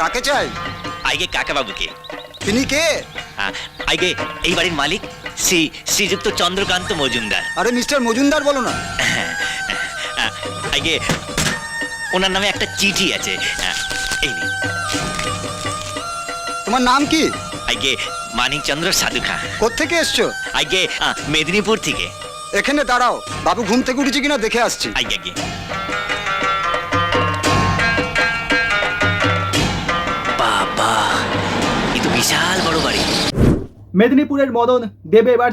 কাকে চাই? আগে কাকা বাবুকে। তিনি কে? আগে এই বাড়ির মালিক শ্রীযুক্ত চন্দ্রকান্ত মজুমদার। আরে মিস্টার মজুমদার বলো না। আগে ওনার নামে একটা চিঠি আছে, এই নিন। তোমার নাম কি? আগে মানিকচন্দ্র সাধু খাঁ। কোত্থেকে এসছো? আগে মেদিনীপুর থেকে। এখানে দাঁড়াও, বাবু ঘুম থেকে উঠেছে কিনা দেখে আসছি। আগে আগে বাবা, এ তো বিশাল বড় বাড়ি। মেদিনীপুরের মদন দেবে এবার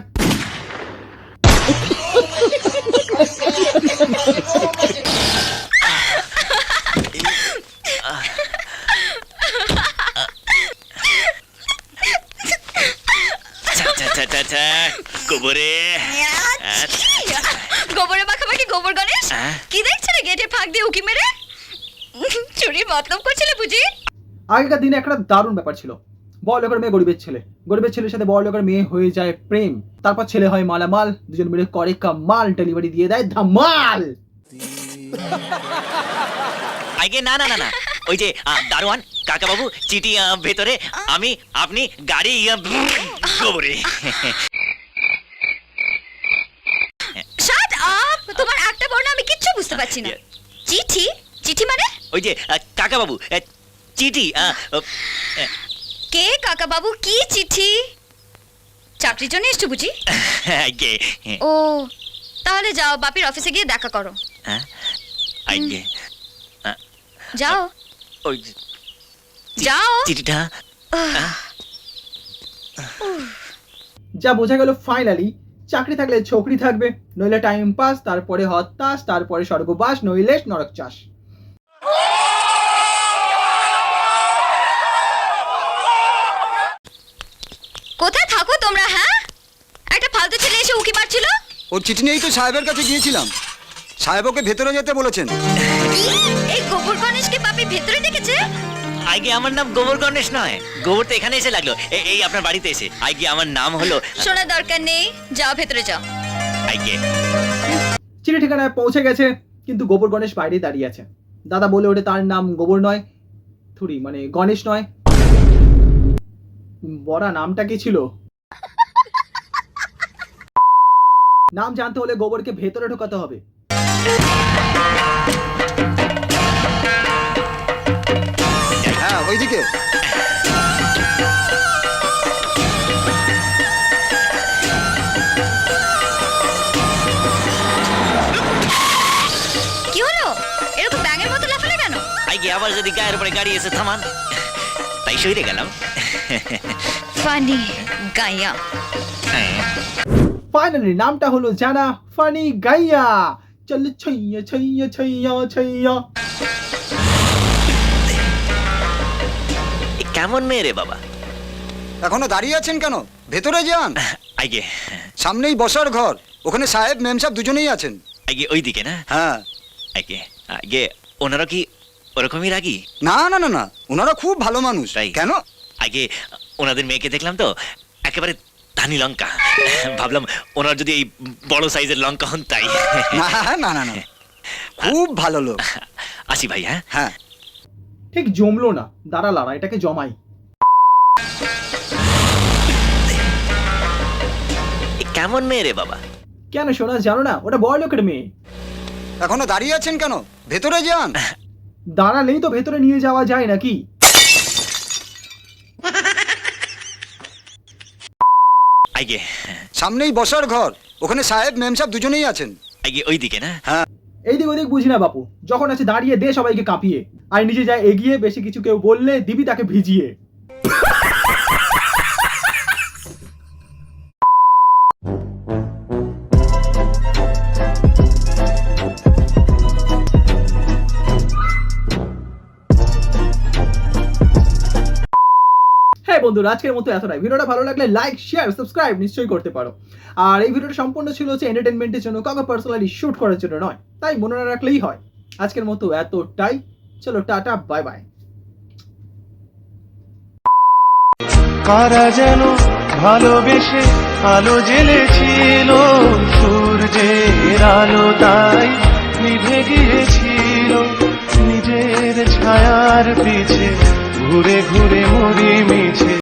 গোবরে গোবরে মাখামাখি গোবর গণেশ, কি দেখছে রে গেটে ফাঁক দিয়ে উকি মেরে? চুরি মতলব করছিলে বুঝি? আগেকার দিনে একটা দারুণ ব্যাপার ছিল। বড় লোকের মেয়ে গরিবের ছেলে, গরিবের ছেলের সাথে বড় লোকের মেয়ে হয়ে যায় প্রেম, তারপর ছেলে হয় মালামাল, দুজন মিলে করে কামাল, ডেলিভারি দিয়ে দেয় ধামাল। আগে না না না না, ওই যে দারোয়ান কাকা বাবু চিঠি ভেতরে, আমি আপনি গাড়ি গোবরে। Shut up! তোমার একটা বর্ণ আমি কিচ্ছু বুঝতে পারছি না। চিঠি? চিঠি মানে? ওই যে কাকা বাবু চিঠি। কে কাকা বাবু, কি চিঠি? চাকরির জন্য এসছো বুঝি? আগে ও, তাহলে যাও বাপির অফিসে গিয়ে দেখা করো। আগে যাও ওই যাও। চিঠিটা যা বোঝা গেল ফাইনালি চাকরি থাকলে ছোকরি থাকবে, নইলে টাইম পাস, তারপরে হত্যাস, তারপরে স্বর্গবাস, নইলে নরক চাষ। কোথায় থাকো তোমরা? হ্যাঁ, একটা ফালতু ছেলে এসে উকি মারছিল। ওর চিঠি নিয়েই তো সাহেবের কাছে গিয়েছিলাম। সাহেব ওকে ভেতরে যেতে বলেছেন। এই গোবর গণেশকে বাপি ভেতরে দেখেছে? আগে আমার নাম গোবর গণেশ নয়, গোবর তো এখানে এসে লাগলো, এই আপনার বাড়িতে এসে। আগে আমার নাম হলো। শোনার দরকার নেই, যাও ভেতরে যাও। আগে চিঠি ঠিকানায় পৌঁছে গেছে, কিন্তু গোবর গণেশ বাইরে দাঁড়িয়ে আছে। দাদা বলে ওঠে তার নাম গোবর নয়, থুড়ি মানে গণেশ নয়। বড়া নামটা কি ছিল? নাম জানতে হলে গোবরকে ভেতরে ঢোকাতে হবে। হ্যাঁ, ওইদিকে। কি হলো? এরকম ব্যাঙের মতো লাফালে কেন? আগে আবার যদি গায়ের উপরে গাড়ি এসে থামান, তাই সইরে গেলাম। ফানি গাইয়া। ফাইনালি নামটা হলো জানা, ফানি গাইয়া। চল ছাইয়া ছাইয়া ছাইয়া ছাইয়া। কেমন মেয়ে রে বাবা? এখনো দাঁড়িয়ে আছেন কেন? ভেতরে যান। আগে সামনেই বসার ঘর, ওখানে সাহেব মেম সাহেব দুজনেই আছেন। আগে ওই দিকে না? হ্যাঁ। আগে আগে ওনারা কি ওরকমই রাগি? না না না না, ওনারা খুব ভালো মানুষ। তাই? কেন? আগে ওনাদের মেয়েকে দেখলাম তো, একেবারে ধানি লঙ্কা। ভাবলাম ওনার যদি এই বড় সাইজের লঙ্কা হন তাই। না না না না, খুব ভালো লোক। আসি ভাই। হ্যাঁ হ্যাঁ। ঠিক জমলো না, দাঁড়া লাড়া, এটাকে জমাই। কেমন মেয়ে রে বাবা? কেন শোনা জানো না, ওটা বড় লোকের মেয়ে। এখনো দাঁড়িয়ে আছেন কেন? ভেতরে যান। দাঁড়ালেই তো ভেতরে নিয়ে যাওয়া যায় নাকি? আগে সামনেই বসার ঘর, ওখানে সাহেব মেম সাহেব দুজনেই আছেন। আগে ওই দিকে না? হ্যাঁ। এইদিক ওদিক বুঝি না বাপু, যখন আছে দাঁড়িয়ে দে সবাইকে কাঁপিয়ে, আর নিজে যায় এগিয়ে, বেশি কিছু কেউ বললে দিবি তাকে ভিজিয়ে। হ্যাঁ বন্ধুরা, আজকের মতো এতটাই। ভিডিওটা ভালো লাগলে লাইক, শেয়ার, সাবস্ক্রাইব নিশ্চয়ই করতে পারো। আর এই ভিডিওটা সম্পূর্ণ ছিল হচ্ছে এন্টারটেনমেন্টের জন্য, কাউকে পার্সোনালি শুট করার জন্য নয়, তাই মনে না রাখলেই হয়। আজকের মতো এতটাই, চলো টাটা, বাই বাই। কারা যেন ভালোবেসে আলো জ্বেলেছিল, সূর্যের আলো তাই নিভে গিয়েছিল, নিজের ছায়ার পিছে ঘুরে ঘুরে মরি